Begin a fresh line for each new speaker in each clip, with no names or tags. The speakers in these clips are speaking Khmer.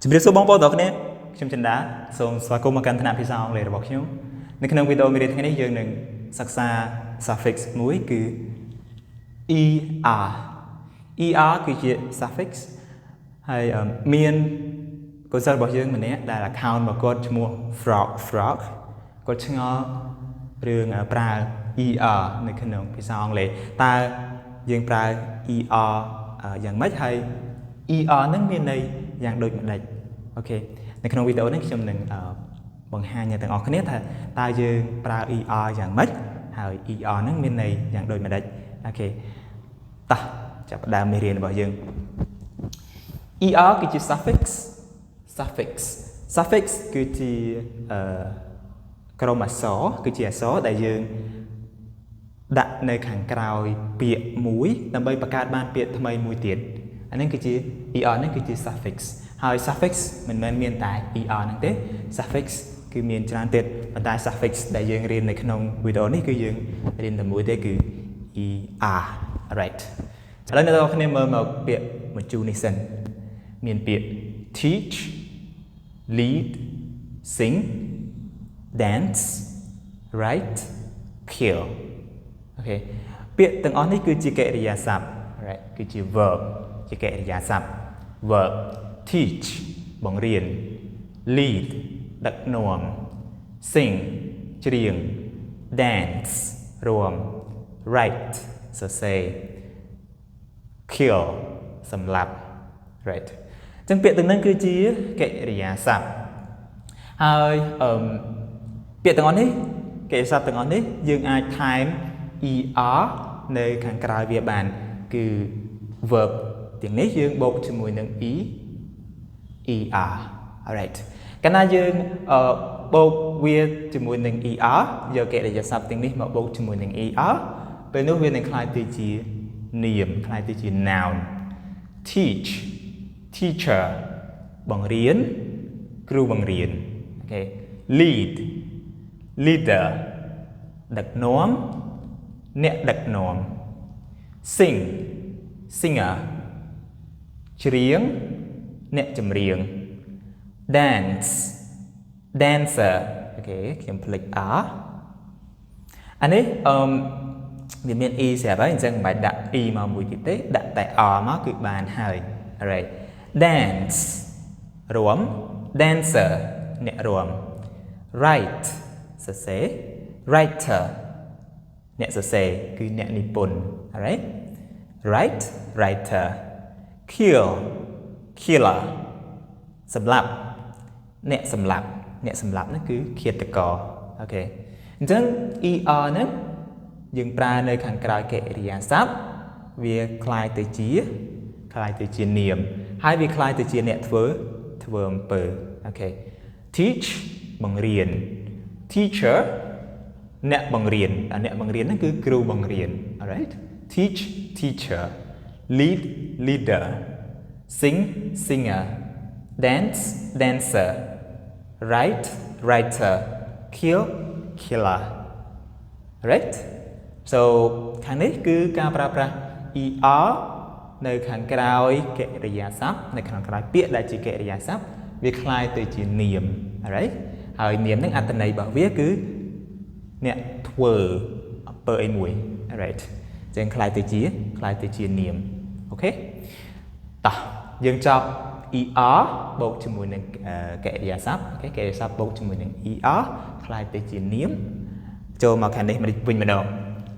ជំរាបសួរបងប្អូនទាំងអស់គ្នាខ្ញុំចិនដាសូមស្វាគមន៍មកកាន់ថ្នាក់ភាសាអង់គ្លេសរបស់ខ្ញុំនៅក្នុងវីដេអូមេរៀនថ្ងៃនេះយើងនឹងសិក្សា suffix មួយគឺ er គឺជា suffix ហើយមានគូសិស្សរបស់យើងម្នាក់ដែល account របស់គាត់ឈ្មោះ frog គាត់ឆ្ងល់រឿងប្រើ er នៅក្នុងភាសាអង់គ្លេសតើយើងប្រើ er យ៉ាងម៉េចហើយ er នឹងមានន័យយ៉ាងដូចម្ដេចអូខេនៅក្នុងវីដេអូនេះខ្ញុំនឹងបង្ហាញអ្នកទាំងអស់គ្នាថាតើយើងប្រើ er យ៉ាងម៉េចហើយ er នឹងមានន័យយ៉ាងដូចម្ដេចអូខេតោះចាប់ផ្ដើមមេរៀនរបស់យើង er គឺជា suffix គឺជាក្រុមអក្សរគឺជាអក្សរដែលយើងដាក់នៅខាងក្រោយពាក្យមួយដើម្បីបង្កើតបានពាក្យថ្មីមួយទៀតអានេះគឺជា er នេះគឺជា suffix ហើយ suffix មិនមែនមានតែ er ហ្នឹងទេ suffix គឺមានច្រើនទៀតប៉ុន្តែ suffix ដែលយើងរៀននៅក្នុងវីដេអូនេះគឺយើងរៀនតែមួយទេគឺ er right ឥឡូវអ្នកនរគ្នាមើលមកពាក្យបញ្ជូននេះសិនមានពាក្យ teach lead sing dance write kill អូខេពាក្យទាំងអស់នេះគឺជាកិរិយាសព្ទ right គឺជា verb ជាកិរិយាសព្ទ verb teach បង្រៀន lead ដឹកនាំ sing ច្រៀង dance រាំ write សរសេរ kill សម្លាប់ right អញ្ចឹងពាក្យទាំងហ្នឹងគឺជាកិរិយាសព្ទហើយពាក្យទាំងអស់នេះកិរិយាសព្ទទាំងអស់នេះយើងអាចថែម er នៅខាងក្រោយវាបានគឺ verb ទាំងនេះយើងបូកជាមួយនឹង er alright កាលណាយើងបូកវាជាមួយនឹង er យកកិរិយាសព្ទទាំងនេះមកបូកជាមួយនឹង er ពេលនោះវានឹងក្លាយទៅជានាមក្លាយទៅជា noun teach teacher បង្រៀនគ្រូបង្រៀនអូខេ lead leader ដឹកនាំអ្នកដឹកនាំ sing singer ច្រៀងអ្នកចម្រៀង dance dancer អូខេខ្ញុំភ្លេច r អានេះវាមាន e ស្រាប់ហើយអញ្ចឹងមិនបាច់ដាក់ e មកមួយទៀតទេដាក់តែ r មកគឺបានហើយ alright dance រាំ dancer អ្នករាំ write សរសេរ writer អ្នកសរសេរគឺអ្នកនិពន្ធ alright write writer kill killer សម្លាប់អ្នកសម្លាប់ហ្នឹងគឺឃាតករអូខេអញ្ចឹង er ហ្នឹងយើងប្រើនៅខាងក្រោយកិរិយាសព្ទវាคล้ายទៅជានាមហើយវាคล้ายទៅជាអ្នកធ្វើអំពើអូខេ teach បង្រៀន teacher អ្នកបង្រៀនហ្នឹងគឺគ្រូបង្រៀន alright teach teacher lead leader sing singer dance dancer write writer kill killer right so ខាងនេះគឺការប្រើប្រាស់ er នៅខាងក្រោយកិរិយាសព្ទនៅខាងក្រោយពាក្យដែលជាកិរិយាសព្ទវាคล้ายទៅជានាម alright ហើយនាមហ្នឹងអត្ថន័យរបស់វាគឺអ្នកធ្វើអំពើអីមួយ alright អញ្ចឹងคล้ายទៅជានាមអូខេតោះយើងចប់ er បូកជាមួយនឹងកិរិយាសព្ទអូខេកិរិយាសព្ទបូកជាមួយនឹង er คล้ายទៅជានាមចូលមកខាងនេះវិញម្ដង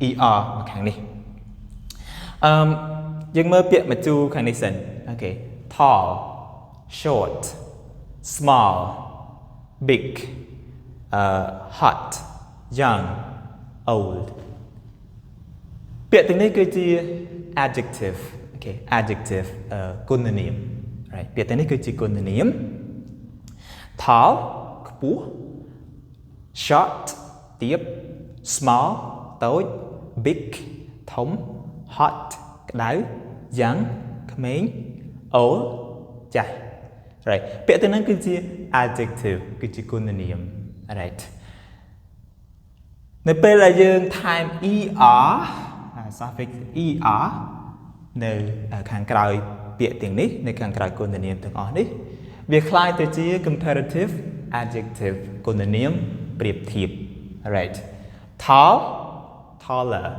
er មកខាងនេះយើងមើលពាក្យបញ្ជូខាងនេះសិនអូខេ tall short small big hot young old ពាក្យទាំងនេះគឺជា adjective អូខេ adjective គុណនាម right ពាក្យទាំងនេះគឺជាគុណនាម tall ខ្ពស់ short ទាប small តូច big ធំ hot ក្តៅ young ក្មេង old ចាស់ right ពាក្យទាំងហ្នឹងគឺជា adjective គឺជាគុណនាម right នៅពេលដែលយើងថែម er suffix er នៅខាងក្រោយពាក្យទាំងនេះនៅខាងក្រោយគុណនាមទាំងអស់នេះ việc khai từ chia comparative adjective còn là niệm biệt thiệp right tall taller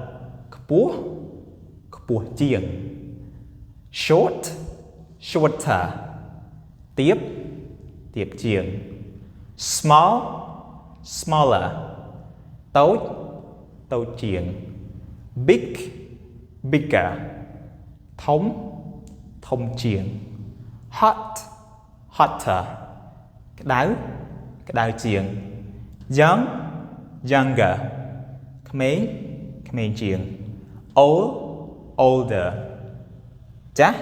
cua chieng short shorter tiếp chieng small smaller tối chieng big bigger thông chieng hot hotter cái đau chieng young younger khmeng chieng old older cha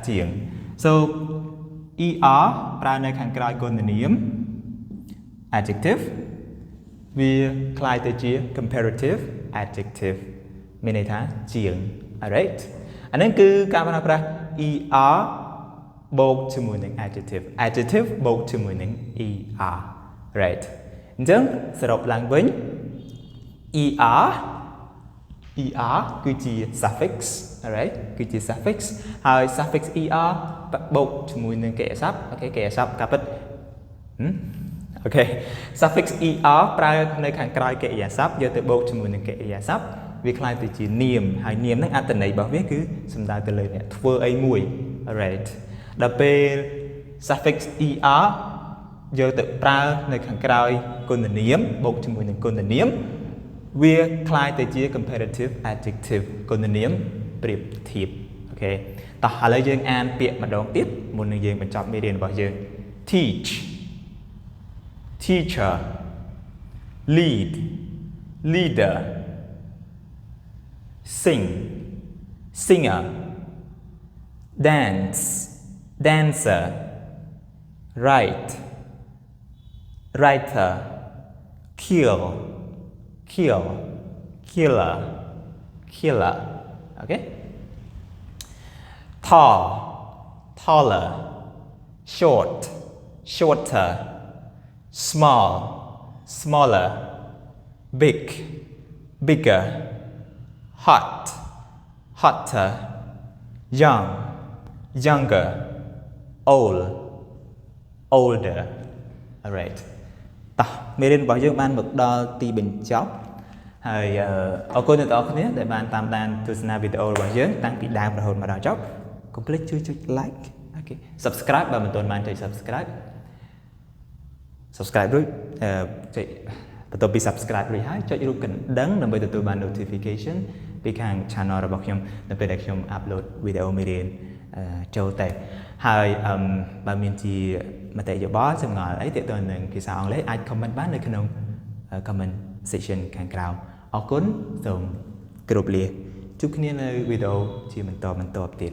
chieng soប្រើនៅខាងក្រោយគុណនាម adjective វាคล้ายទៅជា comparative adjective មានន័យថាជាង alright អានេះគឺការប្រើប្រាស់ er បូកជាមួយនឹង adjective បូកជាមួយនឹង er right អញ្ចឹងសរុបឡើងវិញ er គឺជា suffix alright គឺជា suffix ហើយ suffix er បូកជាមួយនឹងកិរិយាសព្ទអូខេកិរិយាសព្ទកាពិតអូខេ suffix er ប្រើនៅខាងក្រោយកិរិយាសព្ទយកទៅបូកជាមួយនឹងកិរិយាសព្ទវាคล้ายទៅជានាមហើយនាមហ្នឹងអត្ថន័យរបស់វាគឺសំដៅទៅលើអ្នកធ្វើអីមួយ alright ដល់ពេល suffix er យកទៅប្រើនៅខាងក្រោយគុណនាមបូកជាមួយនឹងគុណនាមវាคล้ายទៅជា comparative adjective គុណនាមប្រៀបធៀបអូខេតោះឥឡូវយើងអានពាក្យម្ដងទៀតមុននឹងយើងបញ្ចប់មេរៀនរបស់យើង teach teacher lead leader sing singer dance dancer write writer kill killer okay tall taller short shorter small smaller big bigger hot hotter young younger old older alright តោះមេរៀនរបស់យើងបានមកដល់ទីបញ្ចប់ហើយអរគុណអ្នកទាំងអស់គ្នាដែលបានតាមដានទស្សនាវីដេអូរបស់យើងតាំងពីដើមរហូតមកដល់ចប់កុំភ្លេចជួយចុច like អូខេ subscribe បើមិនទាន់បានចុច subscribe រួចចុចបន្ទាប់ពី subscribe រួចហើយចុចរូបកណ្ដឹងដើម្បីទទួលបាន notification ពីខាង channel របស់ខ្ញុំនៅពេលដែលខ្ញុំ upload វីដេអូមេរៀនចូលទៅហើយបើមានជាមតិយោបល់ចម្ងល់អីទាក់ទងនឹងភាសាអង់គ្លេសអាច comment បាននៅក្នុង comment section ខាងក្រោមអរគុណសូមគោរពលាជួបគ្នានៅវីដេអូជាបន្តទៀត